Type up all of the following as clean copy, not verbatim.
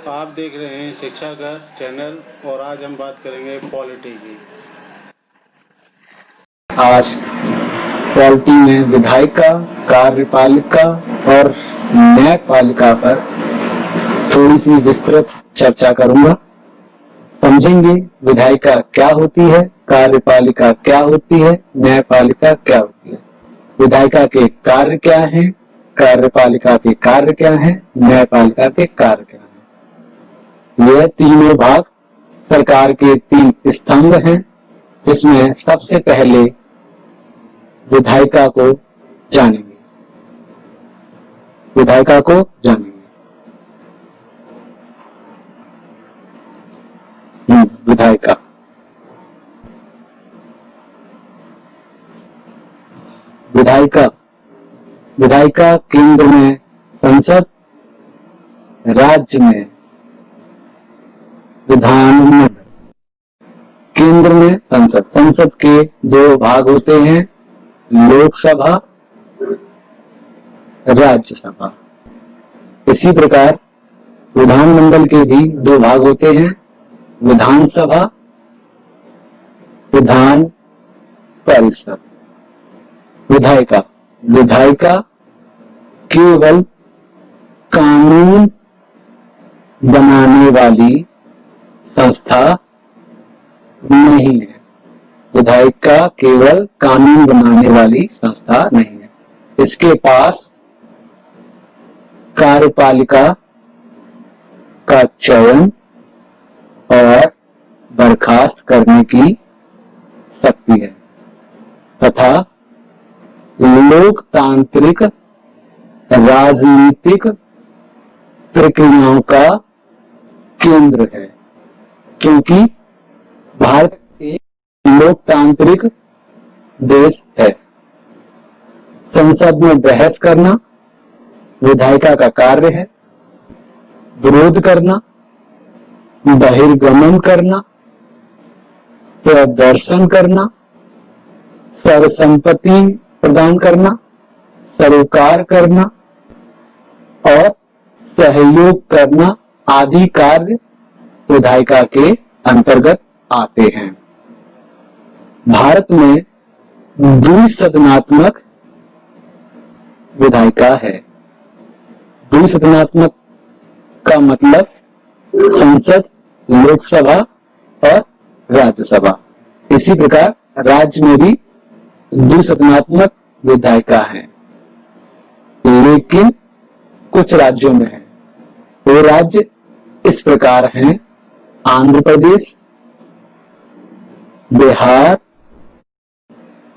आप देख रहे हैं शिक्षा घर चैनल और आज हम बात करेंगे पॉलिटी की। आज पॉलिटी में विधायिका, कार्यपालिका और न्यायपालिका पर थोड़ी सी विस्तृत चर्चा करूंगा। समझेंगे विधायिका क्या होती है, कार्यपालिका क्या होती है, न्यायपालिका क्या होती है, विधायिका के कार्य क्या हैं, कार्यपालिका के कार्य क्या हैं, न्यायपालिका के कार्य क्या हैं। यह तीनों भाग सरकार के 3 स्तंभ हैं, जिसमें सबसे पहले विधायिका को जानेंगे। विधायिका विधायिका केंद्र में संसद, राज्य में विधानमंडल। केंद्र में संसद के 2 भाग होते हैं, लोकसभा, राज्यसभा। इसी प्रकार विधानमंडल के भी 2 भाग होते हैं, विधानसभा, विधान परिषद। विधायिका केवल कानून बनाने वाली संस्था नहीं है। विधायिका केवल कानून बनाने वाली संस्था नहीं है। इसके पास कार्यपालिका का चयन और बर्खास्त करने की शक्ति है तथा लोकतांत्रिक राजनीतिक प्रक्रियाओं का केंद्र है, क्योंकि भारत एक लोकतांत्रिक देश है। संसद में बहस करना विधायिका का कार्य है, विरोध करना, बहिर्गमन करना, प्रदर्शन करना, सर्वसम्मति प्रदान करना, सरोकार करना और सहयोग करना आदि कार्य विधायिका के अंतर्गत आते हैं। भारत में द्विसदनात्मक विधायिका है। द्विसदनात्मक का मतलब संसद, लोकसभा और राज्यसभा। इसी प्रकार राज्य में भी द्विसदनात्मक विधायिका है, लेकिन कुछ राज्यों में है। वो राज्य इस प्रकार हैं: आंध्र प्रदेश, बिहार,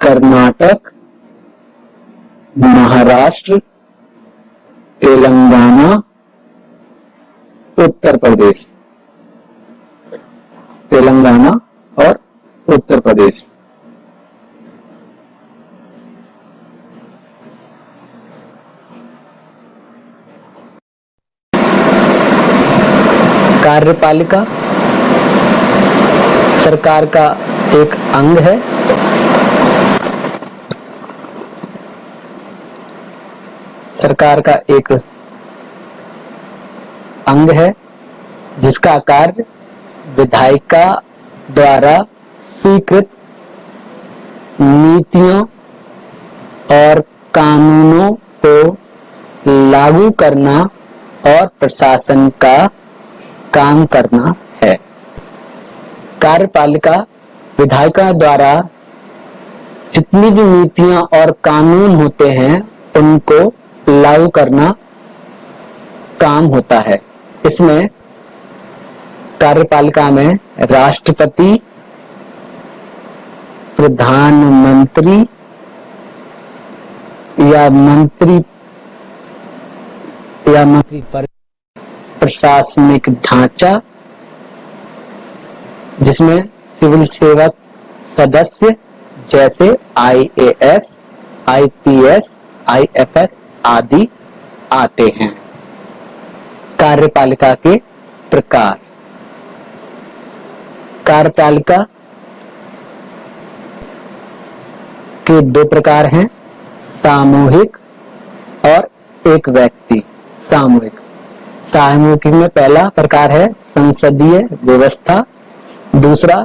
कर्नाटक, महाराष्ट्र, तेलंगाना, उत्तर प्रदेश। तेलंगाना और उत्तर प्रदेश। कार्यपालिका सरकार का एक अंग है। सरकार का एक अंग है जिसका कार्य विधायिका द्वारा स्वीकृत नीतियों और कानूनों को लागू करना और प्रशासन का काम करना है। कार्यपालिका विधायिका द्वारा जितनी भी नीतियां और कानून होते हैं उनको लागू करना काम होता है। इसमें कार्यपालिका में राष्ट्रपति, प्रधानमंत्री या मंत्री प्रशासनिक ढांचा, जिसमें सिविल सेवक सदस्य जैसे IAS, IPS, IFS आदि आते हैं। कार्यपालिका के प्रकार। कार्यपालिका के 2 प्रकार हैं, सामूहिक और एक व्यक्ति। सामूहिक सामूहिक में पहला प्रकार है संसदीय व्यवस्था, दूसरा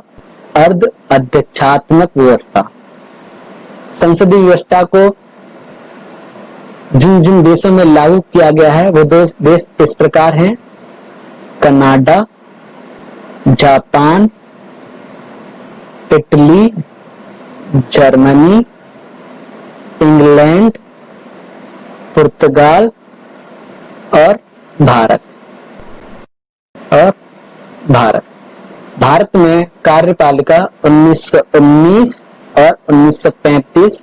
अर्ध अध्यक्षात्मक व्यवस्था। संसदीय व्यवस्था को जिन जिन देशों में लागू किया गया है वो दो देश इस प्रकार हैं: Canada, Japan, Italy, Germany, England, पुर्तगाल और भारत। भारत में कार्यपालिका 1919 और 1935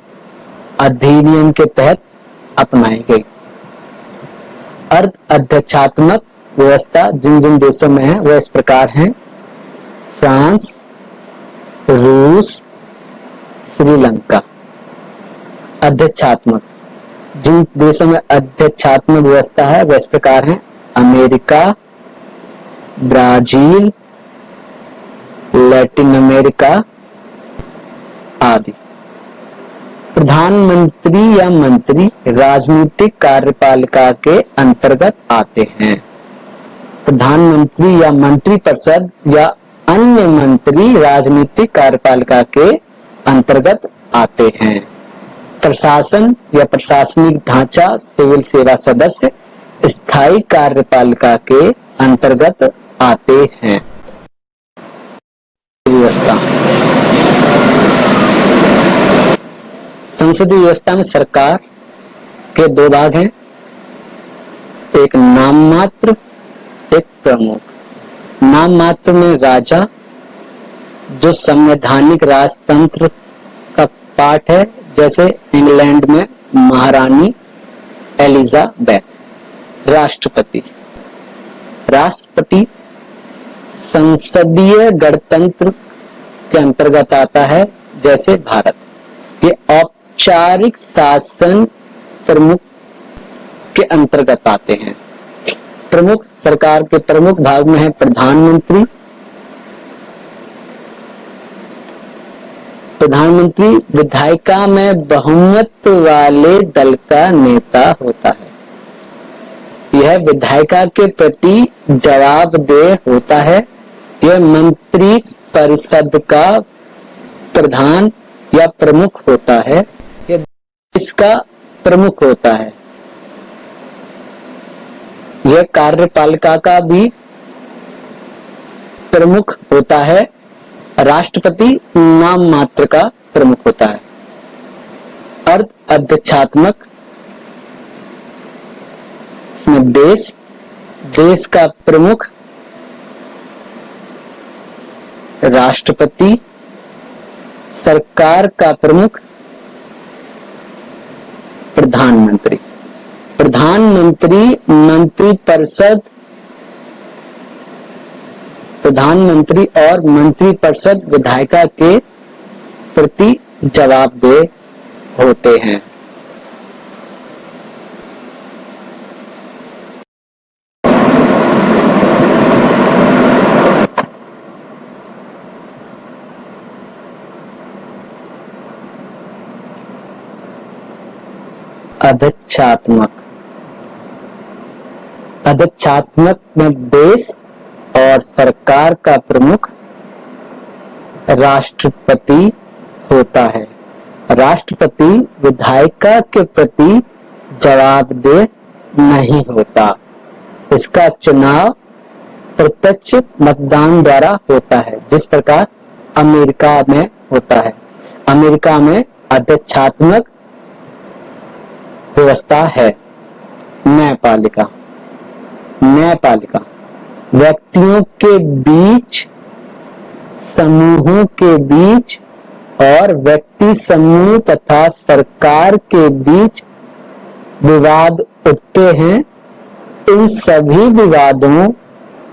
अधिनियम के तहत अपनाई गई। अर्ध अध्यक्षात्मक व्यवस्था जिन जिन देशों में है वह इस प्रकार है: फ्रांस, रूस, श्रीलंका। अध्यक्षात्मक जिन देशों में अध्यक्षात्मक व्यवस्था है वह इस प्रकार है: अमेरिका, ब्राजील, लैटिन अमेरिका आदि। प्रधानमंत्री या मंत्री राजनीतिक कार्यपालिका के अंतर्गत आते हैं। प्रधानमंत्री या मंत्रिपरिषद या अन्य मंत्री राजनीतिक कार्यपालिका के अंतर्गत आते हैं। प्रशासन या प्रशासनिक ढांचा सिविल सेवा सदस्य स्थायी कार्यपालिका के अंतर्गत आते हैं। व्यवस्था संसदीय व्यवस्था में सरकार के दो भाग हैं, एक नाम मात्र, एक प्रमुख। नाम मात्र में राजा जो संवैधानिक राजतंत्र का पार्ट है, जैसे इंग्लैंड में महारानी एलिजाबेथ। राष्ट्रपति संसदीय गणतंत्र के अंतर्गत आता है, जैसे भारत। ये औपचारिक शासन प्रमुख के अंतर्गत आते हैं। प्रमुख सरकार के प्रमुख भाग में है प्रधानमंत्री। प्रधानमंत्री विधायिका में बहुमत वाले दल का नेता होता है। यह विधायिका के प्रति जवाबदेह होता है। यह मंत्री परिषद का प्रधान या प्रमुख होता है। यह इसका प्रमुख होता है। यह कार्यपालिका का भी प्रमुख होता है। राष्ट्रपति नाम मात्र का प्रमुख होता है। अर्ध अध्यक्षात्मक इसमें देश का प्रमुख राष्ट्रपति, सरकार का प्रमुख प्रधानमंत्री। प्रधानमंत्री मंत्रिपरिषद, प्रधानमंत्री और मंत्रिपरिषद विधायिका के प्रति जवाबदेह होते हैं। अध्यक्षात्मक में देश और सरकार का प्रमुख राष्ट्रपति होता है। राष्ट्रपति विधायिका के प्रति जवाबदेह नहीं होता। इसका चुनाव प्रत्यक्ष मतदान द्वारा होता है, जिस प्रकार अमेरिका में होता है। अमेरिका में अध्यक्षात्मक व्यवस्था है। न्यायपालिका व्यक्तियों के बीच, समूहों के बीच और व्यक्ति समूह तथा सरकार के बीच विवाद उठते हैं। इन सभी विवादों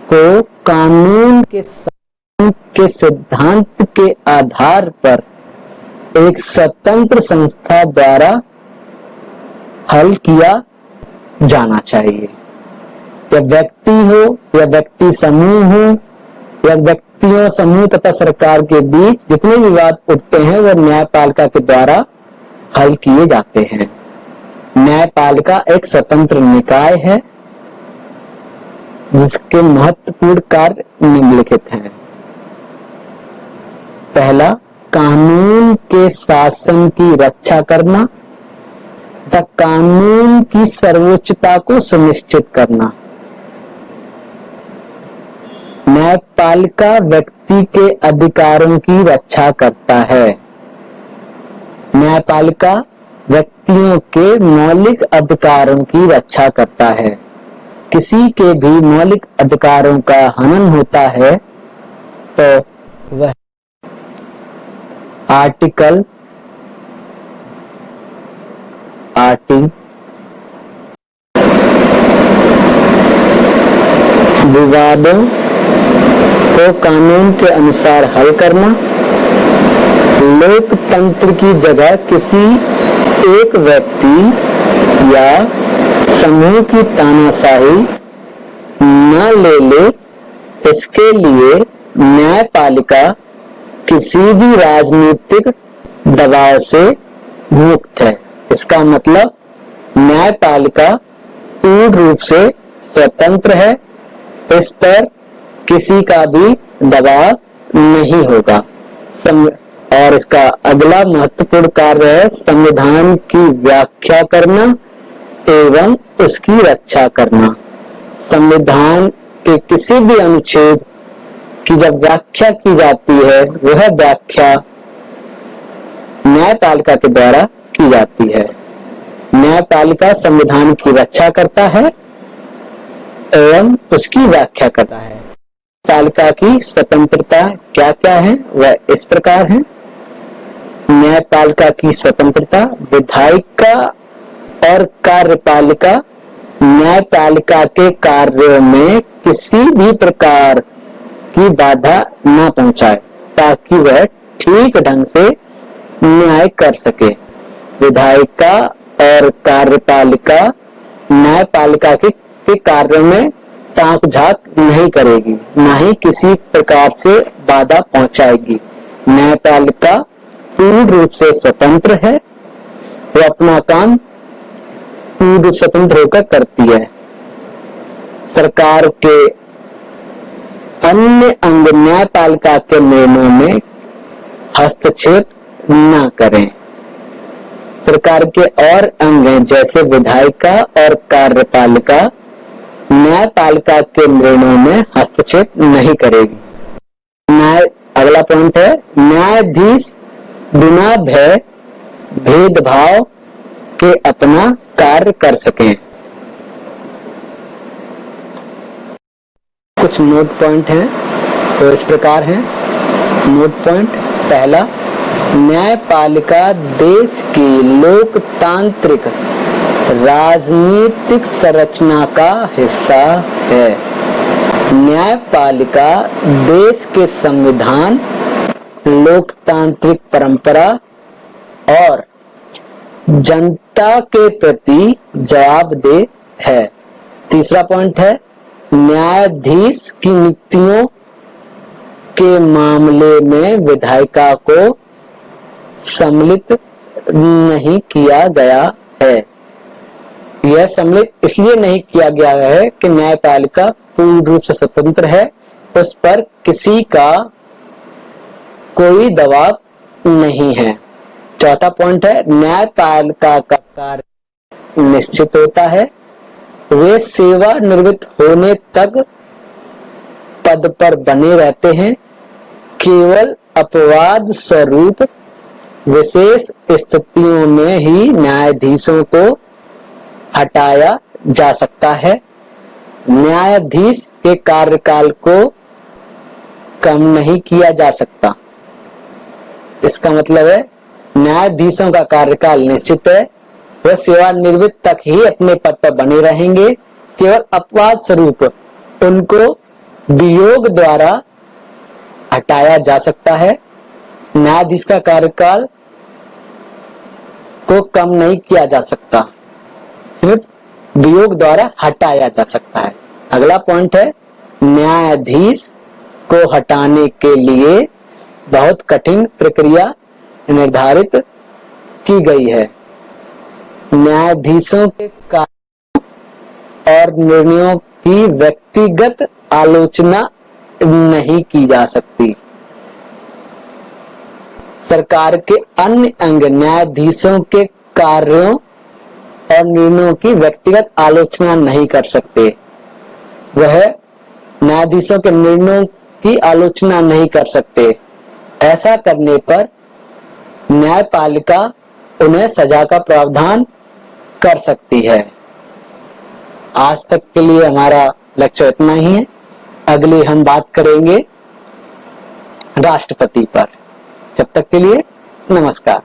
को कानून के सिद्धांत के आधार पर एक स्वतंत्र संस्था द्वारा हल किया जाना चाहिए। या व्यक्ति हो या व्यक्ति समूह हो या व्यक्तियों समूह तथा सरकार के बीच जितने विवाद उठते हैं वह न्यायपालिका के द्वारा हल किए जाते हैं। न्यायपालिका एक स्वतंत्र निकाय है। जिसके महत्वपूर्ण कार्य निम्नलिखित हैं। पहला, कानून के शासन की रक्षा करना तथा कानून की सर्वोच्चता को सुनिश्चित करना। न्यायपालिका व्यक्ति के अधिकारों की रक्षा करता है। न्यायपालिका व्यक्तियों के मौलिक अधिकारों की रक्षा करता है। किसी के भी मौलिक अधिकारों का हनन होता है तो वह आर्टिकल विवादों को कानून के अनुसार हल करना, लोकतंत्र की जगह किसी एक व्यक्ति या समूह की तानाशाही न ले, इसके लिए न्यायपालिका किसी भी राजनीतिक दबाव से मुक्त है। इसका मतलब न्यायपालिका पूर्ण रूप से स्वतंत्र है, इस पर किसी का भी दबाव नहीं होगा। और इसका अगला महत्वपूर्ण कार्य है संविधान की व्याख्या करना एवं उसकी रक्षा करना। संविधान के किसी भी अनुच्छेद की जब व्याख्या की जाती है, वह व्याख्या न्यायपालिका के द्वारा की जाती है। न्यायपालिका संविधान की रक्षा करता है एवं उसकी व्याख्या करता है। न्यायपालिका की स्वतंत्रता क्या क्या है, वह इस प्रकार है। न्यायपालिका की स्वतंत्रता, विधायिका और कार्यपालिका न्यायपालिका के कार्यों में किसी भी प्रकार की बाधा न पहुंचाए ताकि वह ठीक ढंग से न्याय कर सके। विधायिका और कार्यपालिका न्यायपालिका के कार्यों में ताक झाक नहीं करेगी, न ही किसी प्रकार से बाधा पहुंचाएगी। न्यायपालिका पूर्ण रूप से स्वतंत्र है, वो अपना काम पूर्ण रूप स्वतंत्र होकर करती है। सरकार के अन्य अंग न्यायपालिका के निर्णयों में हस्तक्षेप न करें। सरकार के और अंग जैसे विधायिका और कार्यपालिका न्यायपालिका के निर्णयों में हस्तक्षेप नहीं करेगी। अगला पॉइंट है, न्यायाधीश बिना भय भेदभाव के अपना कार्य कर सकें। कुछ नोट पॉइंट हैं तो इस प्रकार हैं। नोट पॉइंट पहला, न्यायपालिका देश की लोकतांत्रिक राजनीतिक संरचना का हिस्सा है। न्यायपालिका देश के संविधान, लोकतांत्रिक परंपरा और जनता के प्रति जवाबदेह है। तीसरा पॉइंट है, न्यायाधीश की नियुक्तियों के मामले में विधायिका को सम्मिलित नहीं किया गया है। यह सम्मिलित इसलिए नहीं किया गया है कि न्यायपालिका पूर्ण रूप से स्वतंत्र है, उस पर किसी का कोई दबाव नहीं है। चौथा पॉइंट है, न्यायपालिका का कार्य निश्चित होता है, वे सेवानिवृत्त होने तक पद पर बने रहते हैं। केवल अपवाद स्वरूप विशेष स्थितियों में ही न्यायाधीशों को हटाया जा सकता है। न्यायाधीश के कार्यकाल को कम नहीं किया जा सकता। इसका मतलब है न्यायाधीशों का कार्यकाल निश्चित है, वह सेवानिवृत्त तक ही अपने पद पर बने रहेंगे। केवल अपवाद स्वरूप उनको वियोग द्वारा हटाया जा सकता है। न्यायाधीश का कार्यकाल को कम नहीं किया जा सकता, सिर्फ वियोग द्वारा हटाया जा सकता है। अगला पॉइंट है, न्यायाधीश को हटाने के लिए बहुत कठिन प्रक्रिया निर्धारित की गई है। न्यायाधीशों के कार्यों और निर्णयों की व्यक्ति व्यक्तिगत आलोचना नहीं की जा सकती। सरकार के अन्य अंग न्यायाधीशों के कार्यों और निर्णयों की व्यक्तिगत आलोचना नहीं कर सकते। वह न्यायाधीशों के निर्णयों की आलोचना नहीं कर सकते। ऐसा करने पर न्यायपालिका उन्हें सजा का प्रावधान कर सकती है। आज तक के लिए हमारा लेक्चर इतना ही है। अगली हम बात करेंगे राष्ट्रपति पर। जब तक के लिए नमस्कार।